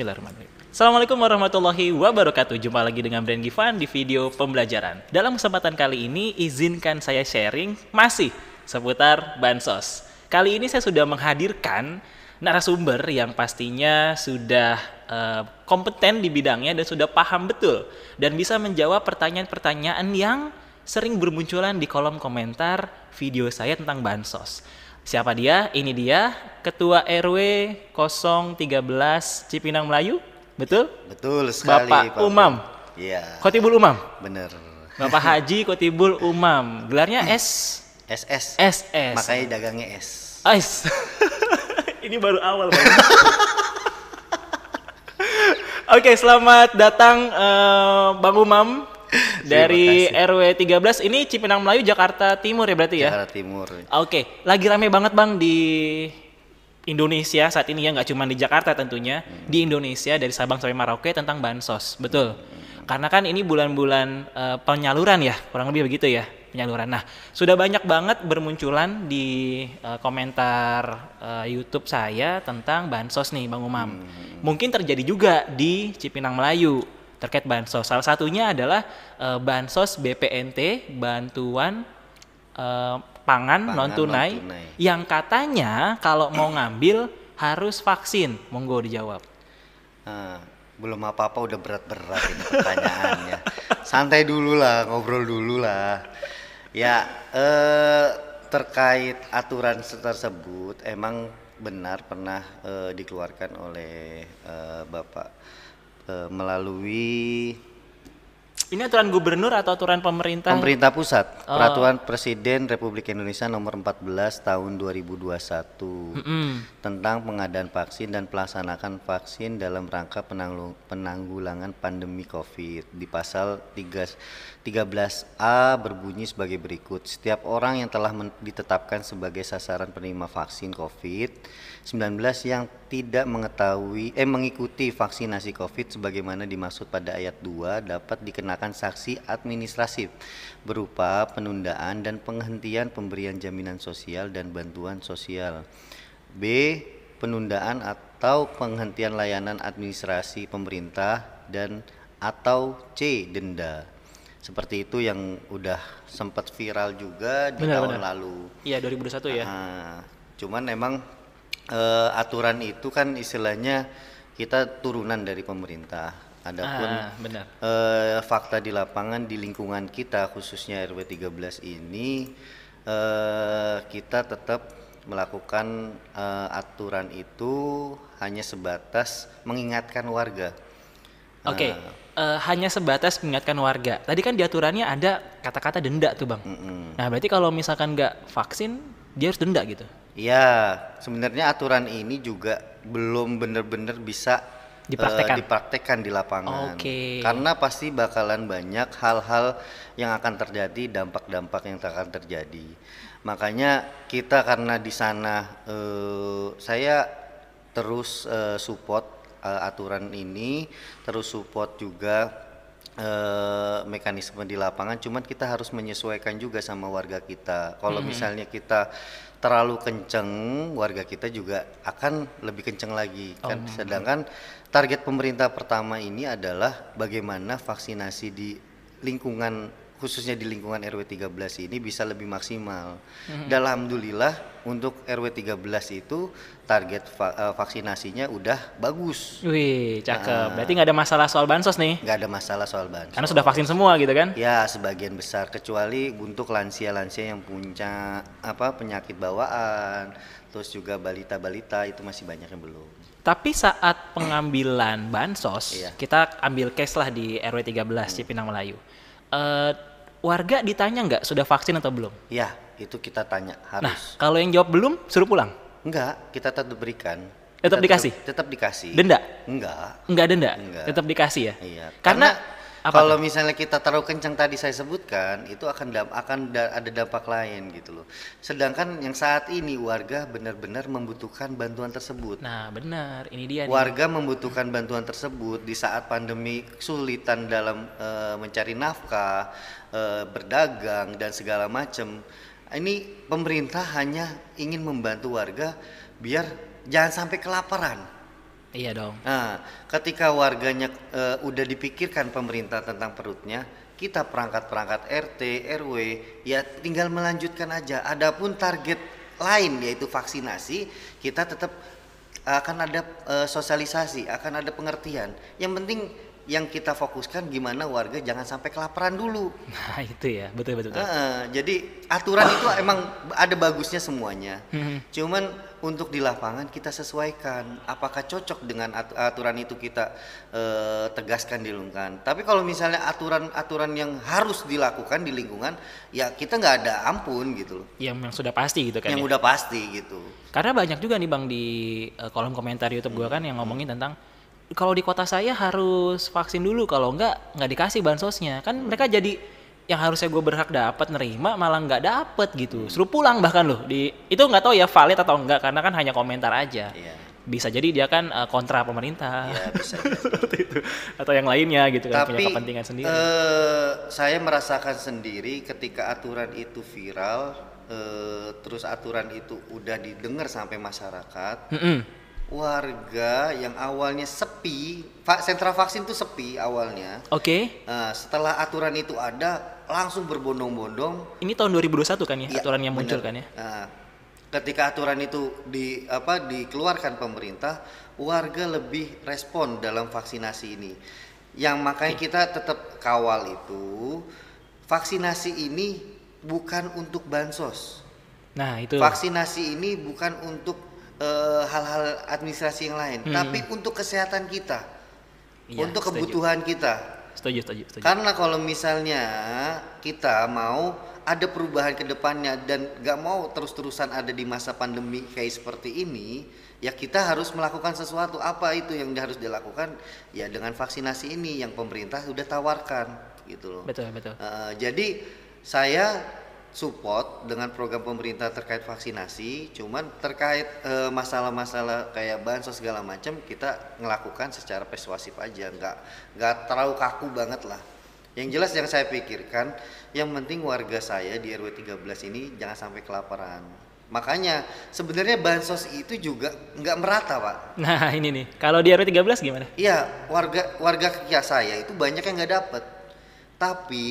Bismillahirrahmanirrahim. Assalamualaikum warahmatullahi wabarakatuh. Jumpa lagi dengan Brand Givan di video pembelajaran. Dalam kesempatan kali ini, izinkan saya sharing masih seputar bansos. Kali ini saya sudah menghadirkan narasumber yang pastinya sudah kompeten di bidangnya dan sudah paham betul dan bisa menjawab pertanyaan-pertanyaan yang sering bermunculan di kolom komentar video saya tentang bansos. Siapa dia? Ini dia, Ketua RW 013 Cipinang Melayu, betul? Betul sekali, Bapak Umam. Iya. Khotibul Umam. Bener. Bapak Haji Khotibul Umam. Gelarnya SS. SS. Makanya dagangnya S. Ais. Ini baru awal, Bang. Oke, selamat datang Bang Umam dari RW 13. Ini Cipinang Melayu, Jakarta Timur ya berarti ya? Jakarta Timur. Oke, lagi rame banget Bang di Indonesia saat ini ya, nggak cuma di Jakarta tentunya, di Indonesia dari Sabang sampai Merauke tentang bansos, betul. Karena kan ini bulan-bulan penyaluran ya, kurang lebih begitu ya, penyaluran. Nah, sudah banyak banget bermunculan di komentar YouTube saya tentang bansos nih Bang Umam. Mungkin terjadi juga di Cipinang Melayu terkait bansos. Salah satunya adalah bansos BPNT, bantuan pangan non tunai, yang katanya kalau mau ngambil harus vaksin. Monggo dijawab. Belum apa-apa udah berat-berat ini pertanyaannya. Santai dulu lah, ngobrol dulu lah. Ya, terkait aturan tersebut emang benar pernah dikeluarkan oleh Bapak melalui ini aturan gubernur atau aturan pemerintah? Pemerintah pusat, Peraturan Presiden Republik Indonesia nomor 14 tahun 2021 tentang pengadaan vaksin dan pelaksanakan vaksin dalam rangka penanggulangan pandemi COVID. Di pasal 13A berbunyi sebagai berikut. Setiap orang yang telah ditetapkan sebagai sasaran penerima vaksin COVID-19 yang tidak mengikuti vaksinasi COVID sebagaimana dimaksud pada ayat 2 dapat dikenakan sanksi administratif berupa penundaan dan penghentian pemberian jaminan sosial dan bantuan sosial. B. Penundaan atau penghentian layanan administrasi pemerintah dan atau C. Denda. Seperti itu yang udah sempat viral juga di tahun lalu. Iya, 2021 ya. Cuman memang aturan itu kan istilahnya kita turunan dari pemerintah. Adapun fakta di lapangan di lingkungan kita khususnya RW 13 ini kita tetap melakukan aturan itu hanya sebatas mengingatkan warga. Hanya sebatas mengingatkan warga. Tadi kan di aturannya ada kata-kata denda tuh Bang. Nah berarti kalau misalkan nggak vaksin dia harus denda gitu? Ya, sebenarnya aturan ini juga belum benar-benar bisa dipraktekkan di lapangan. Karena pasti bakalan banyak hal-hal yang akan terjadi, dampak-dampak yang akan terjadi. Makanya kita karena di sana saya terus support aturan ini, terus support juga mekanisme di lapangan. Cuman kita harus menyesuaikan juga sama warga kita. Kalau misalnya kita terlalu kenceng, warga kita juga akan lebih kenceng lagi kan. Sedangkan target pemerintah pertama ini adalah bagaimana vaksinasi di lingkungan, khususnya di lingkungan RW 13 ini bisa lebih maksimal. Dan alhamdulillah untuk RW 13 itu target vaksinasinya udah bagus. Wih, cakep. Berarti nggak ada masalah soal bansos nih? Nggak ada masalah soal bansos. Karena sudah vaksin semua gitu kan? Ya, sebagian besar, kecuali untuk lansia-lansia yang punya penyakit bawaan, terus juga balita-balita itu masih banyak yang belum. Tapi saat pengambilan bansos, kita ambil case lah di RW 13 Cipinang Melayu. Warga ditanya nggak sudah vaksin atau belum? Ya, itu kita tanya harus. Nah, kalau yang jawab belum, suruh pulang? Enggak, kita tetap berikan. Tetap dikasih? Tetap dikasih. Denda? Enggak denda? Enggak. Tetap dikasih ya? Iya. Karena kalau misalnya kita terlalu kencang tadi saya sebutkan, itu akan ada dampak lain gitu loh. Sedangkan yang saat ini warga benar-benar membutuhkan bantuan tersebut. Nah, benar. Ini dia warga membutuhkan bantuan tersebut di saat pandemi, kesulitan dalam mencari nafkah, berdagang dan segala macam. Ini pemerintah hanya ingin membantu warga biar jangan sampai kelaparan. Iya dong. Nah, ketika warganya udah dipikirkan pemerintah tentang perutnya, kita perangkat-perangkat RT, RW ya tinggal melanjutkan aja. Adapun target lain yaitu vaksinasi, kita tetap akan ada sosialisasi, akan ada pengertian. Yang penting yang kita fokuskan gimana warga jangan sampai kelaparan dulu. Nah, itu ya, betul betul. Betul. Jadi aturan itu emang ada bagusnya semuanya. Hmm. Cuman untuk di lapangan kita sesuaikan apakah cocok dengan aturan itu kita tegaskan di lingkungan. Tapi kalau misalnya aturan-aturan yang harus dilakukan di lingkungan ya kita nggak ada ampun gitu loh. Yang sudah pasti gitu kan. Yang ya? udah pasti gitu. Karena banyak juga nih Bang di kolom komentar YouTube gua kan yang ngomongin tentang kalau di kota saya harus vaksin dulu, kalau nggak dikasih bansosnya. Kan mereka jadi yang harusnya gue berhak dapat nerima malah nggak dapet gitu. Suruh pulang bahkan loh. Itu nggak tahu ya valid atau enggak karena kan hanya komentar aja. Iya. Bisa jadi dia kan kontra pemerintah. Ya bisa jadi. Seperti itu. Atau yang lainnya gitu kan, Tapi punya kepentingan sendiri. saya merasakan sendiri ketika aturan itu viral, terus aturan itu udah didengar sampai masyarakat. Warga yang awalnya sepi, sentra vaksin itu sepi awalnya. Oke. Setelah aturan itu ada, langsung berbondong-bondong. Ini tahun 2021 kan ya, Ya, aturan yang muncul bener. kan ya. Ketika aturan itu dikeluarkan pemerintah, warga lebih respon dalam vaksinasi ini. Yang makanya kita tetap kawal itu, vaksinasi ini bukan untuk bansos. Nah, itu. Vaksinasi ini bukan untuk hal-hal administrasi yang lain, tapi untuk kesehatan kita, Iya, untuk setuju. kebutuhan kita. Setuju. Karena kalau misalnya kita mau ada perubahan ke depannya dan gak mau terus-terusan ada di masa pandemi kayak seperti ini, ya kita harus melakukan sesuatu. Apa itu yang harus dilakukan? Ya dengan vaksinasi ini yang pemerintah sudah tawarkan, gitu loh. Betul. Jadi saya support dengan program pemerintah terkait vaksinasi, cuman terkait masalah-masalah kayak bansos segala macam kita ngelakukan secara persuasif aja, nggak terlalu kaku banget lah. Yang jelas yang saya pikirkan, yang penting warga saya di RW 13 ini jangan sampai kelaparan. Makanya sebenarnya bansos itu juga nggak merata, Pak. Nah, ini nih. Kalau di RW 13 gimana? Iya, warga saya itu banyak yang nggak dapet. Tapi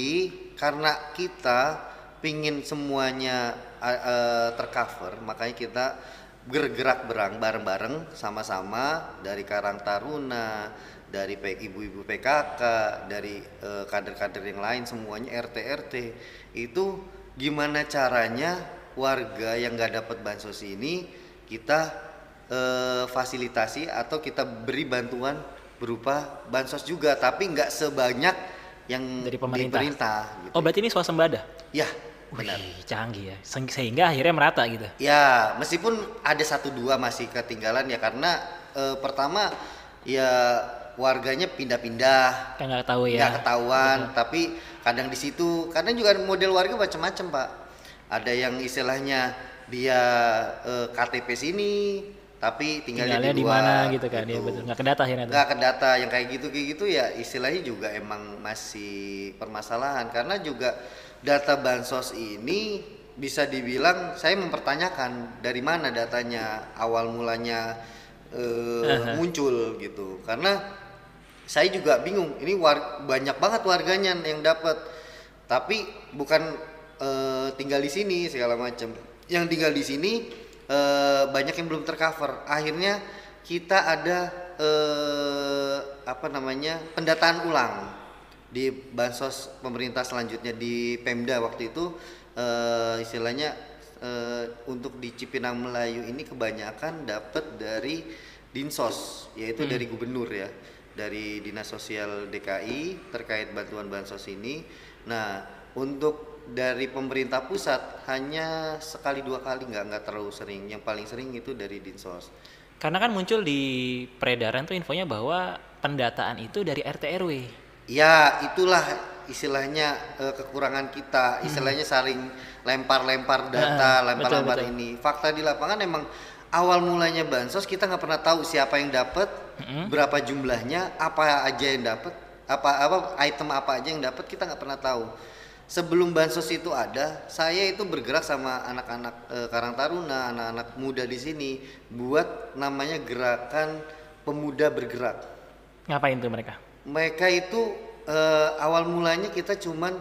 karena kita pingin semuanya tercover, makanya kita bergerak bareng-bareng sama-sama dari Karang Taruna, dari ibu-ibu PKK, dari kader-kader yang lain semuanya RT itu gimana caranya warga yang nggak dapat bansos ini kita fasilitasi atau kita beri bantuan berupa bansos juga, tapi nggak sebanyak yang Dari pemerintah. gitu. Oh, berarti ini swasembada? Ya, benar. Wih, canggih ya. Sehingga akhirnya merata gitu. Ya, meskipun ada 1-2 masih ketinggalan ya karena pertama ya warganya pindah-pindah, Kan nggak tahu ya. nggak ketahuan, tapi kadang di situ, kadang juga model warga macam-macam, Pak. Ada yang istilahnya dia KTP sini, tapi tinggalnya di luar, mana gitu kan. Ya betul. Nggak kedata akhirnya tuh. nggak ke data yang kayak gitu ya istilahnya juga emang masih permasalahan karena juga data bansos ini bisa dibilang saya mempertanyakan dari mana datanya awal mulanya muncul gitu, karena saya juga bingung ini banyak banget warganya yang dapat tapi bukan tinggal di sini segala macam, yang tinggal di sini banyak yang belum tercover. Akhirnya kita ada pendataan ulang di bansos pemerintah selanjutnya di Pemda waktu itu, istilahnya untuk di Cipinang Melayu ini kebanyakan dapat dari Dinsos, yaitu dari gubernur ya, dari Dinas Sosial DKI terkait bantuan bansos ini. Nah, untuk dari pemerintah pusat hanya sekali 2 kali, nggak terlalu sering. Yang paling sering itu dari Dinsos. Karena kan muncul di peredaran tuh infonya bahwa pendataan itu dari RT RW. Ya, itulah istilahnya kekurangan kita, istilahnya saling lempar-lempar data, lempar-lempar betul. ini. Fakta di lapangan emang awal mulanya bansos kita nggak pernah tahu siapa yang dapat, berapa jumlahnya, apa aja yang dapat, apa item apa aja yang dapat, kita nggak pernah tahu. Sebelum bansos itu ada, saya itu bergerak sama anak-anak Karang Taruna, anak-anak muda di sini buat namanya gerakan pemuda bergerak. Ngapain tuh mereka? Mereka itu awal mulanya kita cuman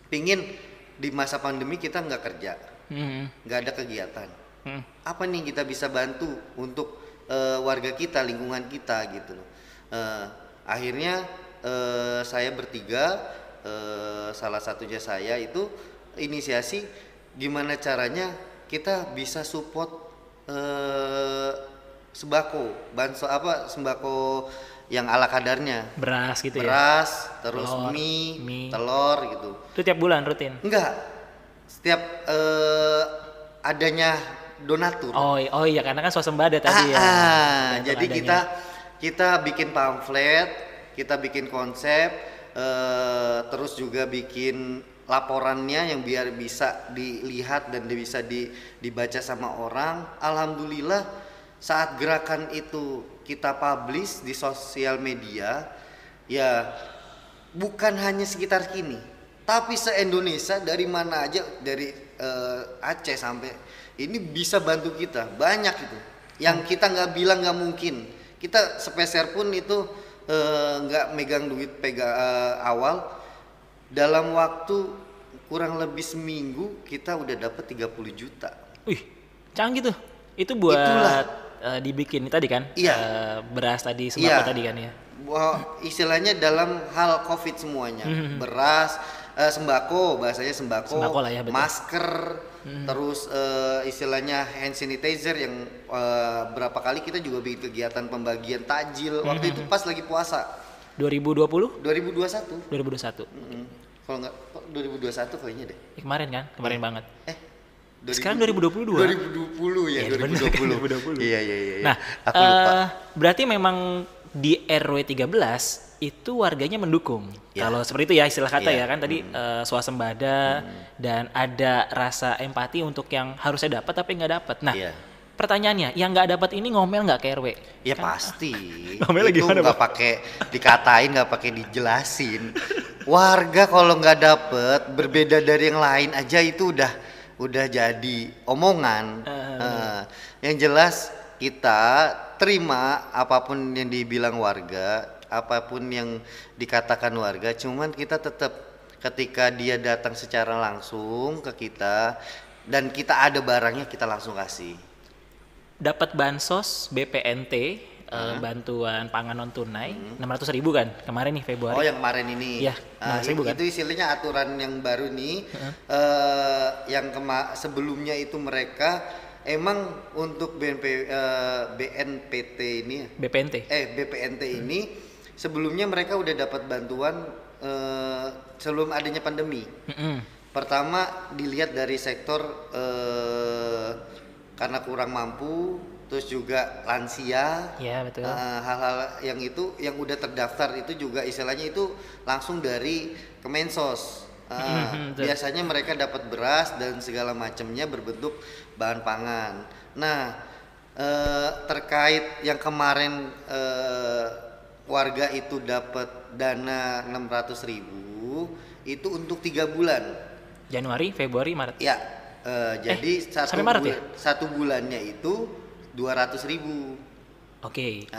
pingin di masa pandemi kita nggak kerja, nggak ada kegiatan. Apa nih kita bisa bantu untuk warga kita, lingkungan kita gitu loh. Akhirnya saya bertiga, salah satunya saya itu inisiasi gimana caranya kita bisa support sembako, sembako yang ala kadarnya. Beras gitu ya? Beras, terus Telur, mie, telur gitu. Itu tiap bulan rutin? Enggak, setiap adanya donatur. Oh iya karena kan swasembada tadi ya. Jadi kita bikin pamflet, kita bikin konsep, terus juga bikin laporannya yang biar bisa dilihat dan bisa dibaca sama orang. Alhamdulillah saat gerakan itu kita publish di sosial media, ya bukan hanya sekitar sini, tapi se-Indonesia dari mana aja, dari Aceh sampai ini bisa bantu kita, banyak itu. Yang kita nggak bilang nggak mungkin, kita sepeser pun itu nggak megang duit awal, dalam waktu kurang lebih seminggu kita udah dapat 30 juta. Wih, canggih tuh. Itu buat dibikin tadi kan? Iya. Beras tadi, sembako tadi kan ya? Istilahnya dalam hal COVID semuanya. Beras, sembako, bahasanya sembako lah ya, betul. Masker, terus istilahnya hand sanitizer yang berapa kali kita juga bikin kegiatan pembagian takjil. Waktu itu pas lagi puasa. 2020? 2021. 2021. Kalau nggak 2021 kayaknya deh. Kemarin banget. 2000, sekarang 2022. 2020 ya, 2020. Iya. Nah, aku lupa. Berarti memang di RW 13 itu warganya mendukung. Ya. Kalau seperti itu ya istilah kata Ya. ya kan tadi swasembada dan ada rasa empati untuk yang harusnya dapat tapi nggak dapat. Nah, pertanyaannya, yang nggak dapat ini ngomel nggak ke RW? Ya kan, pasti. Ngomel itu gimana, nggak pakai dikatain, nggak pakai dijelasin. Warga kalau nggak dapet berbeda dari yang lain aja itu udah jadi omongan. Yang jelas kita terima apapun yang dibilang warga, apapun yang dikatakan warga, cuman kita tetap ketika dia datang secara langsung ke kita dan kita ada barangnya kita langsung kasih. Dapat bansos BPNT, bantuan pangan non tunai 600.000 kan kemarin nih Februari. Oh yang kemarin ini. Iya, 600.000 kan. Itu istilahnya aturan yang baru nih. Yang sebelumnya itu mereka emang untuk BNPT ini ya? BPNT ini sebelumnya mereka udah dapat bantuan sebelum adanya pandemi. Pertama dilihat dari sektor karena kurang mampu, terus juga lansia. Iya betul. Hal-hal yang itu yang udah terdaftar itu juga istilahnya itu langsung dari Kemensos. Biasanya mereka dapat beras dan segala macamnya berbentuk bahan pangan. Nah, terkait yang kemarin warga itu dapat dana 600.000 itu untuk 3 bulan. Januari, Februari, Maret. Ya, jadi sampai Maret ya? satu bulannya itu 200.000. Oke.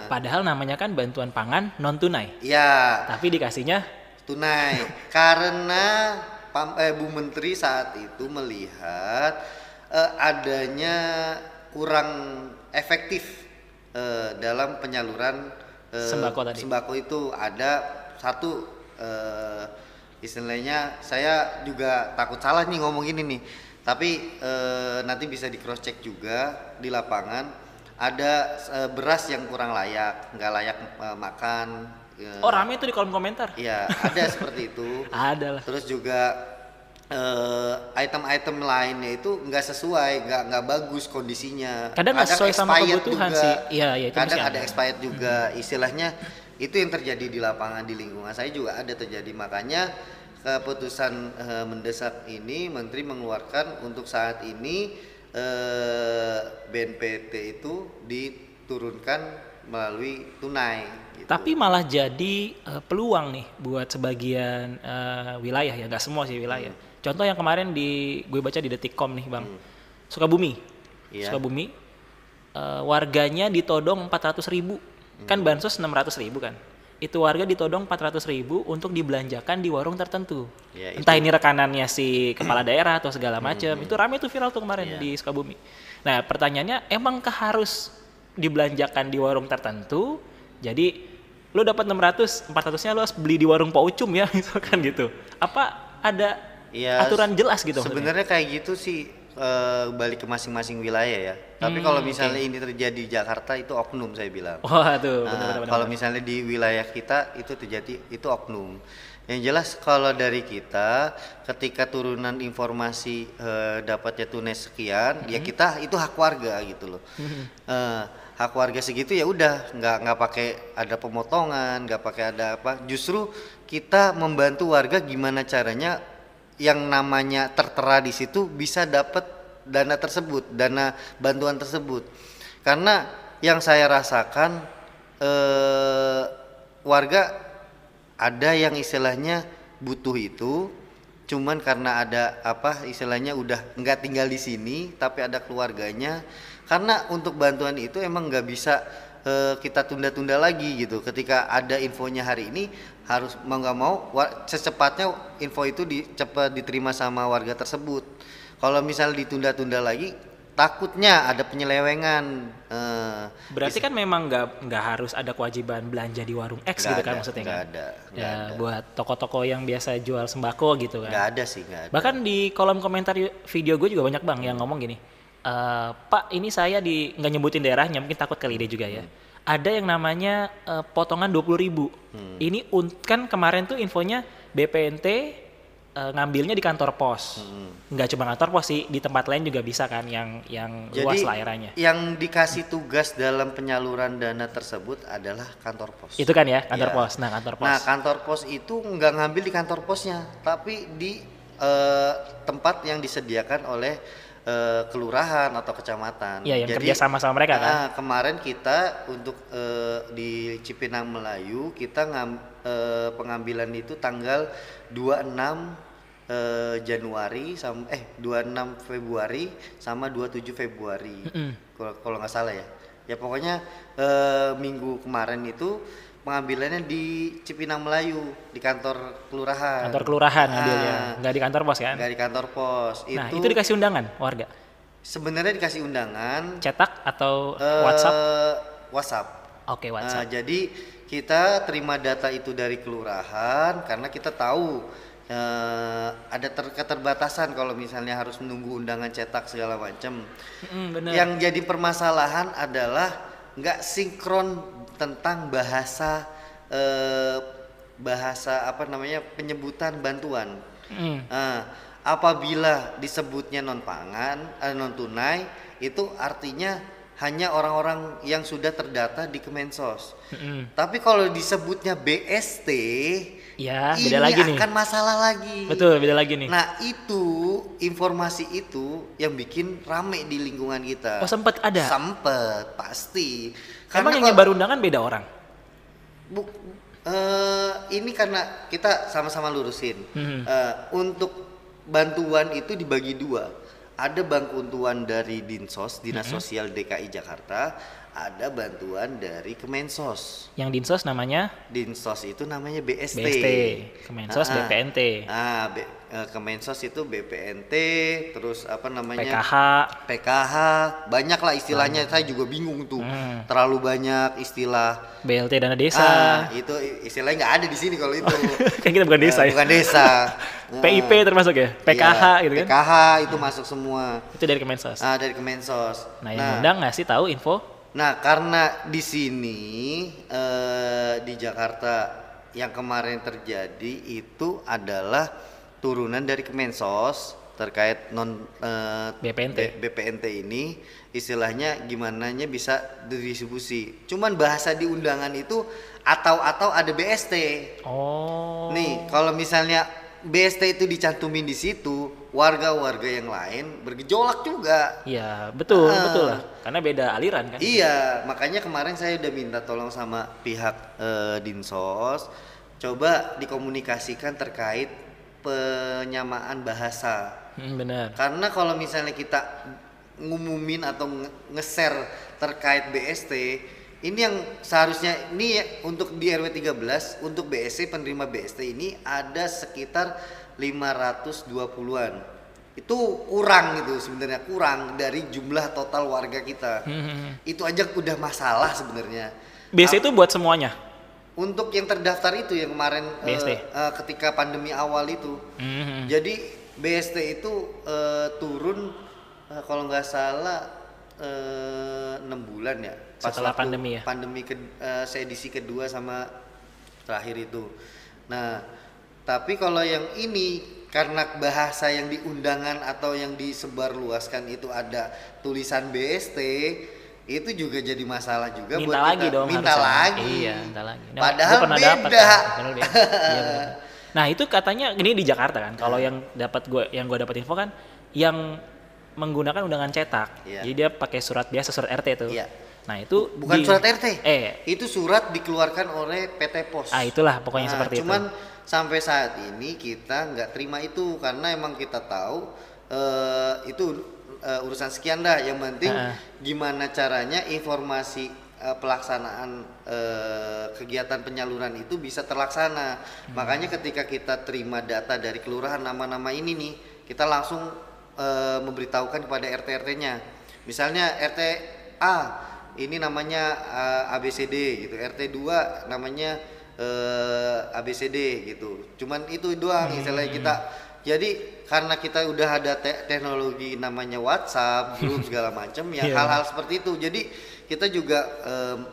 Padahal namanya kan bantuan pangan non tunai. Ya. Tapi dikasihnya tunai karena Bu Menteri saat itu melihat adanya kurang efektif dalam penyaluran sembako tadi. Sembako itu ada satu istilahnya saya juga takut salah nih ngomong ini nih. Tapi nanti bisa di cross check juga di lapangan ada beras yang kurang layak, nggak layak makan. Rame itu di kolom komentar. Iya, ada seperti itu. Ada lah. Terus juga item-item lainnya itu nggak sesuai, nggak bagus kondisinya. Kadang nggak sesuai sama kebutuhan juga. sih. Iya, itu kadang ada expired juga. Istilahnya itu yang terjadi di lapangan di lingkungan saya juga ada terjadi. Makanya keputusan mendesak ini Menteri mengeluarkan untuk saat ini BNPT itu diturunkan melalui tunai. Gitu. Tapi malah jadi peluang nih buat sebagian wilayah ya, nggak semua sih wilayah. Contoh yang kemarin gue baca di Detikcom nih Bang, Sukabumi. Sukabumi warganya ditodong 400.000. Kan bansos 600.000 kan. Itu warga ditodong 400.000 untuk dibelanjakan di warung tertentu. Ya, Entah itu. ini rekanannya si kepala daerah atau segala macam. Itu rame tuh viral tuh kemarin di Sukabumi. Nah, pertanyaannya emangkah harus dibelanjakan di warung tertentu? Jadi lu dapat 600, 400-nya lu harus beli di warung Pak Ucum ya, misalkan gitu. Apa ada Ya, aturan jelas gitu maksudnya? sebenarnya kayak gitu sih, balik ke masing-masing wilayah ya. Tapi kalau misalnya ini terjadi di Jakarta itu oknum saya bilang. Wah, tuh Nah, benar-benar. kalau misalnya di wilayah kita itu terjadi itu oknum. Yang jelas kalau dari kita ketika turunan informasi dapatnya tunai sekian, ya kita itu hak warga gitu loh. Hak warga segitu ya udah nggak pakai ada pemotongan, nggak pakai ada apa. Justru kita membantu warga gimana caranya yang namanya tertera di situ bisa dapat dana tersebut, dana bantuan tersebut. Karena yang saya rasakan warga ada yang istilahnya butuh itu, cuman karena ada apa istilahnya udah nggak tinggal di sini, tapi ada keluarganya. Karena untuk bantuan itu emang nggak bisa kita tunda-tunda lagi gitu. Ketika ada infonya hari ini harus mau nggak mau secepatnya info itu cepat diterima sama warga tersebut. Kalau misal ditunda-tunda lagi takutnya ada penyelewengan. Berarti kan memang nggak harus ada kewajiban belanja di warung X gitu kan maksudnya kan? Nggak ada. Buat toko-toko yang biasa jual sembako gitu kan? Nggak ada sih, nggak ada. Bahkan di kolom komentar video gue juga banyak bang yang ngomong gini, Pak ini saya nggak nyebutin daerahnya, mungkin takut kali dia juga ya. Ada yang namanya potongan 20.000. Ini kan kemarin tuh infonya BPNT ngambilnya di kantor pos. Nggak cuma kantor pos sih, di tempat lain juga bisa kan yang luas lah areanya. Yang dikasih tugas dalam penyaluran dana tersebut adalah kantor pos. Itu kan ya kantor Ya. pos. Nah kantor pos. Nah kantor pos itu nggak ngambil di kantor posnya, tapi di tempat yang disediakan oleh kelurahan atau kecamatan. Iya, yang Jadi, kerja sama mereka kan. kemarin kita untuk di Cipinang Melayu kita pengambilan itu tanggal 26 Januari 26 Februari sama 27 Februari. Kalau nggak salah ya. Ya pokoknya minggu kemarin itu pengambilannya di Cipinang Melayu di kantor kelurahan. Kantor kelurahan ngambilnya, nggak di kantor pos kan? Nggak di kantor pos. Nah itu dikasih undangan warga? Sebenarnya dikasih undangan. Cetak atau WhatsApp? WhatsApp. Oke, WhatsApp. Jadi kita terima data itu dari kelurahan karena kita tahu ada keterbatasan kalau misalnya harus menunggu undangan cetak segala macam. Bener. Yang jadi permasalahan adalah nggak sinkron tentang bahasa apa namanya penyebutan bantuan. Apabila disebutnya non pangan, non tunai, itu artinya hanya orang-orang yang sudah terdata di Kemensos. Tapi kalau disebutnya BST, ya ini beda lagi nih. akan masalah lagi. Betul, beda lagi nih. Nah itu informasi itu yang bikin rame di lingkungan kita. Oh sempet ada? Sempet, pasti. Emang yang nyebar undangan beda orang? Ini karena kita sama-sama lurusin. Untuk bantuan itu dibagi dua. Ada bantuan dari Dinsos, Dinas Sosial DKI Jakarta. Ada bantuan dari Kemensos. Yang Dinsos namanya? Dinsos itu namanya BST. Kemensos BPNT. Kemensos itu BPNT, terus apa namanya? PKH, banyak lah istilahnya. Saya juga bingung tuh, terlalu banyak istilah. BLT dana desa. Itu istilahnya nggak ada di sini kalau itu. Kan kita bukan desa ya. Bukan desa. PIP termasuk ya? PKH gitu kan? PKH itu masuk semua. Itu dari Kemensos. Dari Kemensos. Nah yang undang ngasih tahu info? Nah karena di sini di Jakarta yang kemarin terjadi itu adalah turunan dari Kemensos terkait BPNT ini istilahnya gimananya bisa didistribusi. Cuman bahasa di undangan itu atau ada BST. Oh. Nih kalau misalnya BST itu dicantumin di situ, warga-warga yang lain bergejolak juga. Iya, betul lah. Karena beda aliran kan. Iya, makanya kemarin saya udah minta tolong sama pihak Dinsos, coba dikomunikasikan terkait penyamaan bahasa. Benar. Karena kalau misalnya kita ngumumin atau nge-share terkait BST, ini yang seharusnya ini ya, untuk di RW 13 untuk BST penerima BST ini ada sekitar 520-an. Itu kurang gitu sebenarnya, kurang dari jumlah total warga kita. Itu aja udah masalah sebenarnya. BST itu buat semuanya. Untuk yang terdaftar itu yang kemarin ketika pandemi awal itu. Jadi BST itu turun kalau nggak salah 6 bulan ya pas setelah pandemi ya. seedisi kedua sama terakhir itu. Nah, tapi kalau yang ini karena bahasa yang di undangan atau yang disebarluaskan itu ada tulisan BST, itu juga jadi masalah juga Minta buat lagi kita. dong Minta harusnya. lagi. Iya, minta lagi. Nah, Padahal gua pernah beda. dapet, kan. Iya, bener. Nah, itu katanya ini di Jakarta kan. Kalau yang gue dapat info kan yang menggunakan undangan cetak. Iya. Jadi dia pakai surat biasa, surat RT tuh. Iya. Nah, itu Bukan surat RT. Itu surat dikeluarkan oleh PT Pos. itulah pokoknya seperti cuman itu. sampai saat ini kita nggak terima itu karena emang kita tahu itu urusan sekian dah. Yang penting gimana caranya informasi pelaksanaan kegiatan penyaluran itu bisa terlaksana. Makanya ketika kita terima data dari kelurahan nama-nama ini nih, kita langsung memberitahukan kepada RT-RT-nya. Misalnya RT A ini namanya ABCD gitu, RT 2 namanya ABCD gitu. Cuman itu doang istilahnya kita. Jadi karena kita udah ada teknologi namanya WhatsApp, grup segala macam ya, hal-hal seperti itu. Jadi kita juga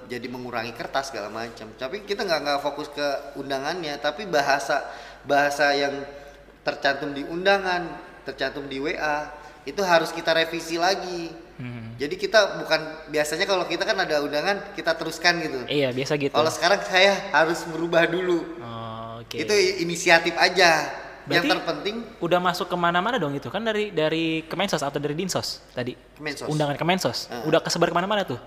jadi mengurangi kertas segala macam. Tapi kita nggak fokus ke undangannya, tapi bahasa yang tercantum di undangan, tercantum di WA itu harus kita revisi lagi. Jadi kita bukan, biasanya kalau kita kan ada undangan kita teruskan gitu. Iya, biasa gitu. Kalau sekarang saya harus merubah dulu. Itu inisiatif aja. Berarti yang terpenting udah masuk kemana-mana dong itu kan, dari Kemensos atau dari Dinsos tadi? Kemensos. Undangan Kemensos. Udah kesebar kemana-mana tuh?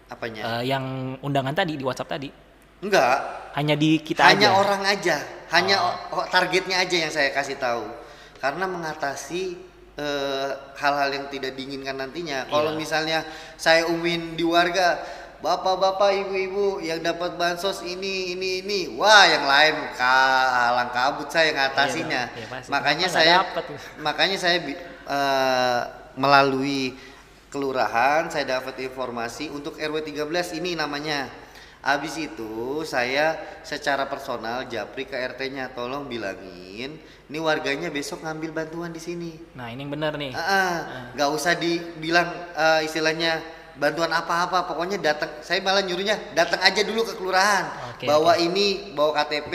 Apanya? Yang undangan tadi di WhatsApp tadi? Enggak. Hanya di kita hanya aja? Orang aja. Hanya targetnya aja yang saya kasih tahu. Karena mengatasi hal-hal yang tidak diinginkan nantinya. Kalau misalnya saya umumin di warga, bapak-bapak, ibu-ibu yang dapat bansos ini, wah yang lain kalang kabut saya ngatasinya. Makanya saya melalui kelurahan saya dapat informasi untuk RW 13 ini namanya. Habis itu saya secara personal japri ke RT-nya, tolong bilangin ini warganya besok ngambil bantuan di sini. Nah, ini yang benar nih. Nggak usah dibilang istilahnya bantuan apa-apa, pokoknya datang. Saya malah nyuruhnya datang aja dulu ke kelurahan. Ini, bawa KTP,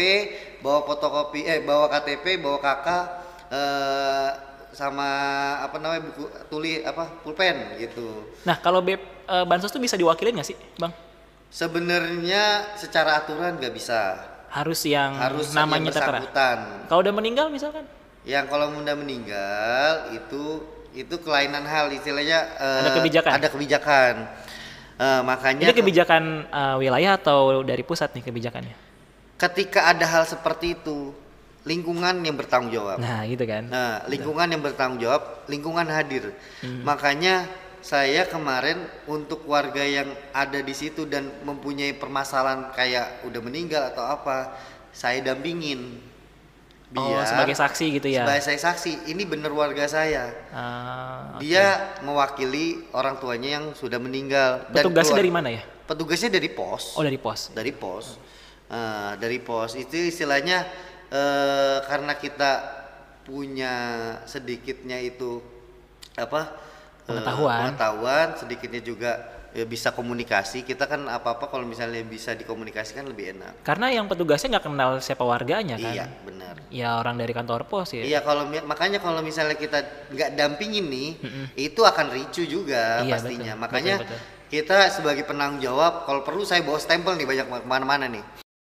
bawa fotokopi, bawa KTP, bawa KK, sama buku pulpen gitu. Nah, kalau bansos tuh bisa diwakilin nggak sih, Bang? Sebenarnya secara aturan nggak bisa. Harus namanya bersangkutan. Kalau udah meninggal misalkan? Yang kalau udah meninggal itu kelainan hal, istilahnya ada kebijakan. Makanya ini kebijakan wilayah atau dari pusat nih kebijakannya? Ketika ada hal seperti itu, lingkungan yang bertanggung jawab. Nah, gitu kan. Nah, lingkungan yang bertanggung jawab, lingkungan hadir. Makanya saya kemarin untuk warga yang ada di situ dan mempunyai permasalahan kayak udah meninggal atau apa, saya dampingin. Sebagai saksi gitu ya? Sebagai saya saksi, ini bener warga saya. Dia mewakili orang tuanya yang sudah meninggal. Petugasnya dari mana ya? Petugasnya dari pos. Dari pos? Dari pos. Dari pos, itu istilahnya karena kita punya sedikitnya itu pengetahuan, sedikitnya juga bisa komunikasi. Kita kan apa-apa kalau misalnya bisa dikomunikasikan lebih enak. Karena yang petugasnya nggak kenal siapa warganya kan? Iya, benar. Ya orang dari kantor pos ya. Iya, makanya kalau misalnya kita nggak dampingin nih, itu akan ricu juga pastinya. Betul, makanya betul. Kita sebagai penanggung jawab, kalau perlu saya bawa stempel nih banyak kemana-mana nih.